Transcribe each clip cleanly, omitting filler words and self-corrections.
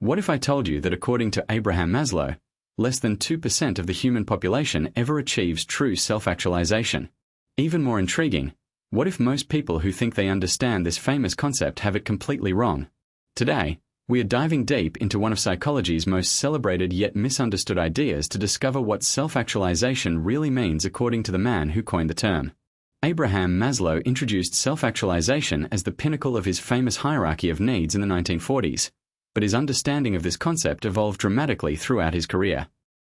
What if I told you that according to Abraham Maslow, less than 2% of the human population ever achieves true self-actualization? Even more intriguing, what if most people who think they understand this famous concept have it completely wrong? Today, we are diving deep into one of psychology's most celebrated yet misunderstood ideas to discover what self-actualization really means according to the man who coined the term. Abraham Maslow introduced self-actualization as the pinnacle of his famous hierarchy of needs in the 1940s, but his understanding of this concept evolved dramatically throughout his career.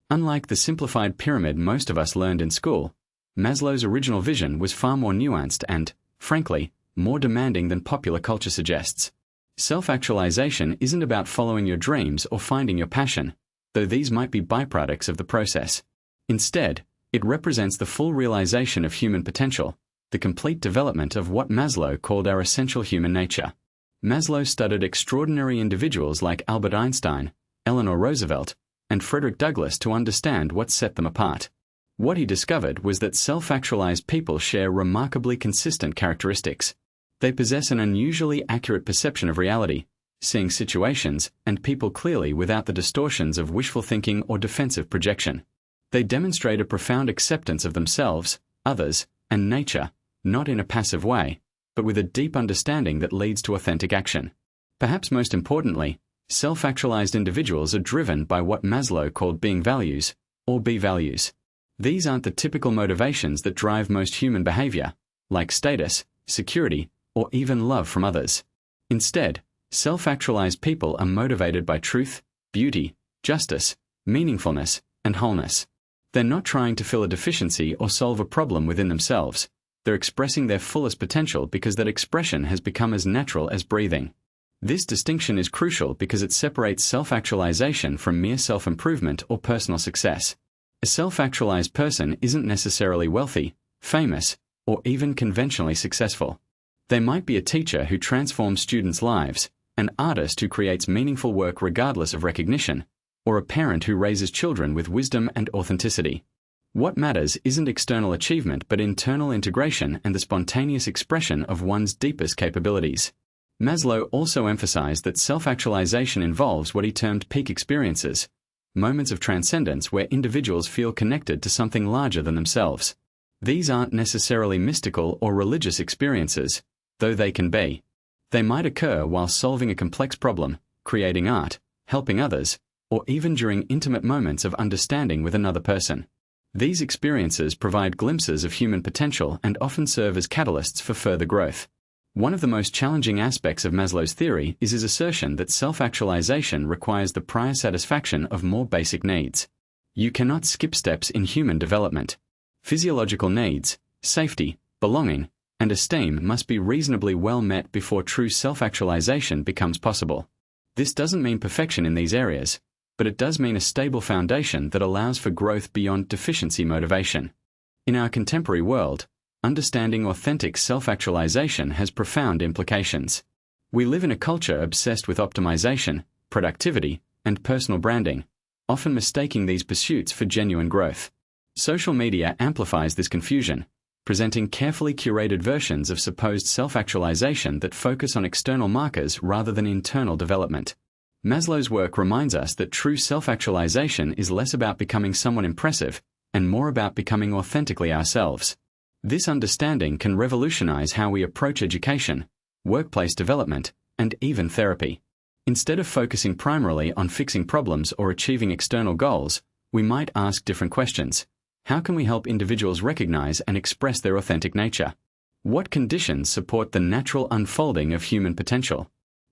Unlike the simplified pyramid most of us learned in school, Maslow's original vision was far more nuanced and, frankly, more demanding than popular culture suggests. Self-actualization isn't about following your dreams or finding your passion, though these might be byproducts of the process. Instead, it represents the full realization of human potential, the complete development of what Maslow called our essential human nature. Maslow studied extraordinary individuals like Albert Einstein, Eleanor Roosevelt, and Frederick Douglass to understand what set them apart. What he discovered was that self-actualized people share remarkably consistent characteristics. They possess an unusually accurate perception of reality, seeing situations and people clearly without the distortions of wishful thinking or defensive projection. They demonstrate a profound acceptance of themselves, others, and nature, not in a passive way, but with a deep understanding that leads to authentic action. Perhaps most importantly, self-actualized individuals are driven by what Maslow called being values, or be values. These aren't the typical motivations that drive most human behavior, like status, security, or even love from others. Instead, self-actualized people are motivated by truth, beauty, justice, meaningfulness, and wholeness. They're not trying to fill a deficiency or solve a problem within themselves. They're expressing their fullest potential because that expression has become as natural as breathing. This distinction is crucial because it separates self-actualization from mere self-improvement or personal success. A self-actualized person isn't necessarily wealthy, famous, or even conventionally successful. They might be a teacher who transforms students' lives, an artist who creates meaningful work regardless of recognition, or a parent who raises children with wisdom and authenticity. What matters isn't external achievement but internal integration and the spontaneous expression of one's deepest capabilities. Maslow also emphasized that self-actualization involves what he termed peak experiences, moments of transcendence where individuals feel connected to something larger than themselves. These aren't necessarily mystical or religious experiences, though they can be. They might occur while solving a complex problem, creating art, helping others, or even during intimate moments of understanding with another person. These experiences provide glimpses of human potential and often serve as catalysts for further growth. One of the most challenging aspects of Maslow's theory is his assertion that self-actualization requires the prior satisfaction of more basic needs. You cannot skip steps in human development. Physiological needs, safety, belonging, and esteem must be reasonably well met before true self-actualization becomes possible. This doesn't mean perfection in these areas, but it does mean a stable foundation that allows for growth beyond deficiency motivation. In our contemporary world, understanding authentic self-actualization has profound implications. We live in a culture obsessed with optimization, productivity, and personal branding, often mistaking these pursuits for genuine growth. Social media amplifies this confusion, presenting carefully curated versions of supposed self-actualization that focus on external markers rather than internal development. Maslow's work reminds us that true self-actualization is less about becoming someone impressive and more about becoming authentically ourselves. This understanding can revolutionize how we approach education, workplace development, and even therapy. Instead of focusing primarily on fixing problems or achieving external goals, we might ask different questions. How can we help individuals recognize and express their authentic nature? What conditions support the natural unfolding of human potential?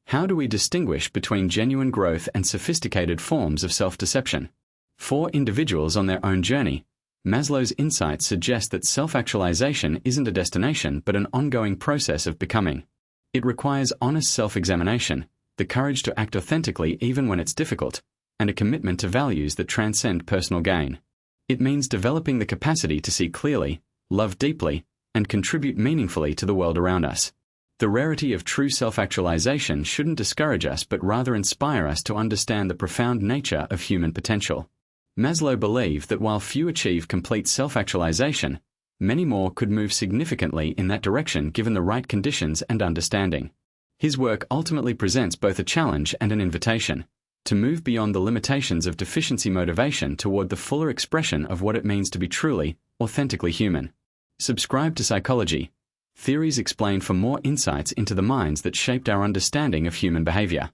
How do we distinguish between genuine growth and sophisticated forms of self-deception? For individuals on their own journey, Maslow's insights suggest that self-actualization isn't a destination but an ongoing process of becoming. It requires honest self-examination, the courage to act authentically even when it's difficult, and a commitment to values that transcend personal gain. It means developing the capacity to see clearly, love deeply, and contribute meaningfully to the world around us. The rarity of true self-actualization shouldn't discourage us but rather inspire us to understand the profound nature of human potential. Maslow believed that while few achieve complete self-actualization, many more could move significantly in that direction given the right conditions and understanding. His work ultimately presents both a challenge and an invitation. to move beyond the limitations of deficiency motivation toward the fuller expression of what it means to be truly, authentically human. Subscribe to Psychology. Theories explained for more insights into the minds that shaped our understanding of human behavior.